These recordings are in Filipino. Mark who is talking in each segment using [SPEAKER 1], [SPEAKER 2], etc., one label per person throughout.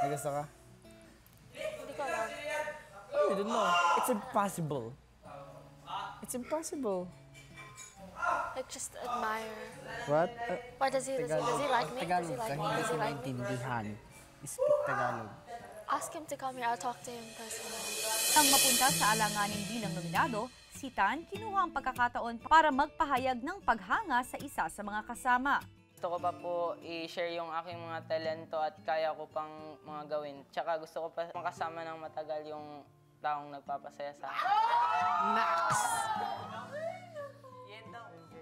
[SPEAKER 1] May gusto ka?
[SPEAKER 2] Hindi ko alam.
[SPEAKER 1] I don't know. It's impossible. It's impossible.
[SPEAKER 2] I just admire.
[SPEAKER 1] What?
[SPEAKER 2] Why does he like me? Does he like me?
[SPEAKER 1] Tagalog ka, hindi
[SPEAKER 2] Does
[SPEAKER 1] ko
[SPEAKER 2] he like me?
[SPEAKER 1] maintindihan. Speak Tagalog.
[SPEAKER 2] Ask him to come here. I'll talk to him personally.
[SPEAKER 3] Nang mapunta sa alanganin bilang nominado, si Tan kinuha ang pagkakataon para magpahayag ng paghanga sa isa sa mga kasama.
[SPEAKER 4] Gusto ko pa po i-share yung aking mga talento at kaya ko pang mga gawin. Tsaka gusto ko pa makasama ng matagal yung taong nagpapasaya sa akin.
[SPEAKER 1] Max!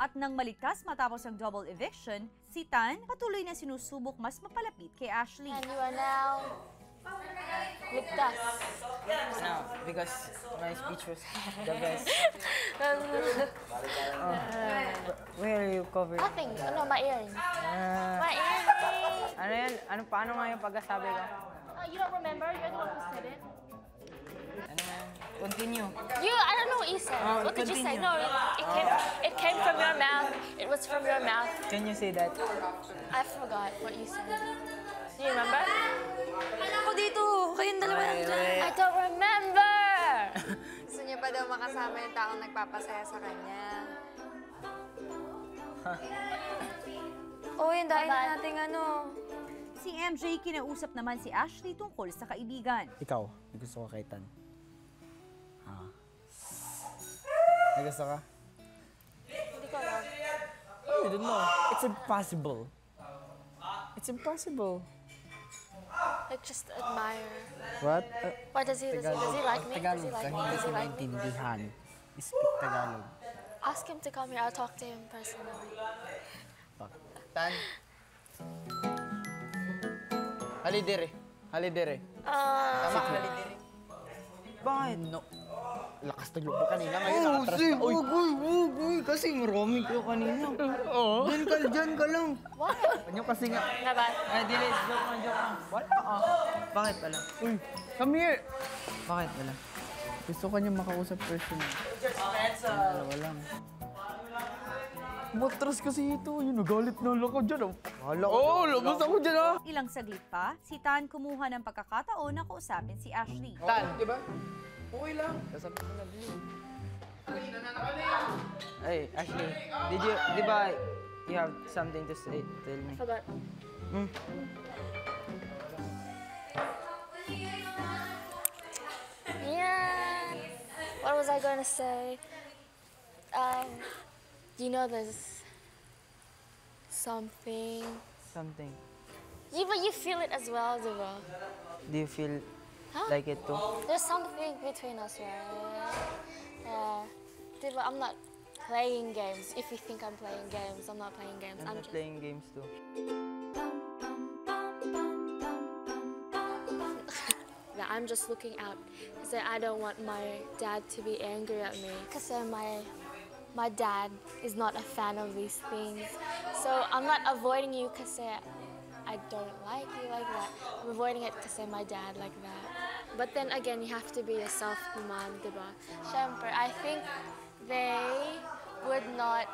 [SPEAKER 3] At nang maligtas matapos ang double eviction, si Tan patuloy na sinusubok mas mapalapit kay Ashley.
[SPEAKER 2] And you are now ligtas.
[SPEAKER 4] No, because my speech was the best. Where are you covered?
[SPEAKER 2] Nothing. Ano, my earrings. My earrings.
[SPEAKER 4] Ano yan? Paano nga yung pagkasabi ko?
[SPEAKER 2] You don't remember? You're the one who said it.
[SPEAKER 4] Ano yan? Continue.
[SPEAKER 2] I don't know what you said. What did you say?
[SPEAKER 4] Continue.
[SPEAKER 2] No, it came from your mouth. It was from your mouth.
[SPEAKER 4] Can you say that?
[SPEAKER 2] I forgot what you said. Do you remember?
[SPEAKER 5] Ako dito! Kayong dalawa lang dyan!
[SPEAKER 2] I don't remember!
[SPEAKER 5] Gusto niya pa daw makasama yung taong nagpapasaya sa kanya. Oo, yung dahil na nating ano.
[SPEAKER 3] Si MJ kinausap naman si Ashley tungkol sa kaibigan.
[SPEAKER 1] Ikaw, may gusto ko kay Tan. May gusto ka?
[SPEAKER 2] Hindi ko alam.
[SPEAKER 1] I don't know. It's impossible. It's impossible.
[SPEAKER 2] I just admire.
[SPEAKER 1] What?
[SPEAKER 2] Why does he like me? Does he
[SPEAKER 1] Tagalog ka,
[SPEAKER 2] like me?
[SPEAKER 1] hindi
[SPEAKER 2] Does
[SPEAKER 1] ko
[SPEAKER 2] he like me?
[SPEAKER 1] maintindihan. Speak Tagalog.
[SPEAKER 2] Ask him to come here. I'll talk to him personally.
[SPEAKER 1] Tan? Halidire. Halidire. Tama, halidire. Bakit? No. Lakas naglubog kanina, ngayon nakatras ka. Uy, kasi marami kayo kanina. Oo. Diyan ka lang.
[SPEAKER 2] Why?
[SPEAKER 1] Ano kasi nga?
[SPEAKER 2] Nabat.
[SPEAKER 4] Dili, joke lang.
[SPEAKER 1] What?
[SPEAKER 4] Bakit pala?
[SPEAKER 1] Uy, come here.
[SPEAKER 4] Bakit pala?
[SPEAKER 1] Gusto ka niya makausap personal. Dalawa lang. Matras kasi ito. Yung nagalit na lang ako dyan. Oo, labas ako dyan ah.
[SPEAKER 3] Ilang saglit pa, si Tan kumuha ng pagkakataon na kausapin si Ashley.
[SPEAKER 1] Tan, di ba? Okay lang. Kasabi ko na din.
[SPEAKER 4] Ay, Ashley, di ba you have something to say? Tell me.
[SPEAKER 2] I forgot. Yeah. What was I going to say? You know there's something.
[SPEAKER 4] Something.
[SPEAKER 2] Yeah, but you feel it as well, diba?
[SPEAKER 4] Do you feel
[SPEAKER 2] Huh?
[SPEAKER 4] like it too?
[SPEAKER 2] There's something between us, right? Diba, I'm not playing games. If you think I'm playing games, I'm not playing games.
[SPEAKER 4] I'm not playing games too.
[SPEAKER 2] Yeah, I'm just looking out because I don't want my dad to be angry at me. Because my dad is not a fan of these things. So I'm not avoiding you because I don't like you like that. I'm avoiding it because my dad like that. But then again, you have to be yourself, naman, diba? Siyempre, I think they would not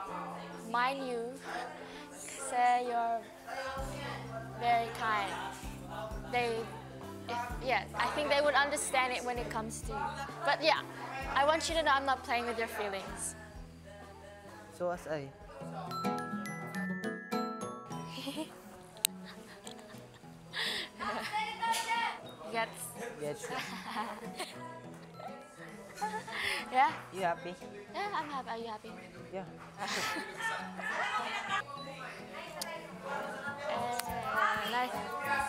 [SPEAKER 2] mind you kasi you're very kind. I think they would understand it when it comes to you. But yeah, I want you to know I'm not playing with your feelings.
[SPEAKER 4] So as I.
[SPEAKER 2] Gets?
[SPEAKER 4] Gets it.
[SPEAKER 2] Yeah?
[SPEAKER 4] You happy?
[SPEAKER 2] Yeah, I'm happy. Are you happy?
[SPEAKER 4] Yeah.
[SPEAKER 2] Nice.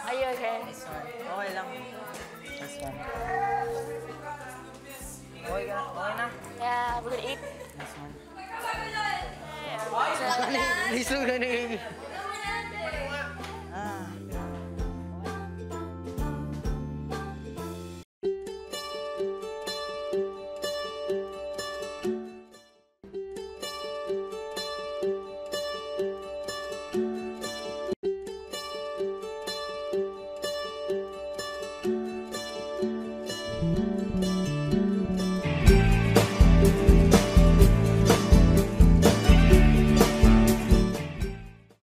[SPEAKER 2] Are you okay?
[SPEAKER 4] Okay lang. That's fine. Okay ka na? Okay na?
[SPEAKER 2] Yeah, we're gonna eat.
[SPEAKER 4] That's fine.
[SPEAKER 2] So,
[SPEAKER 1] Liso ka na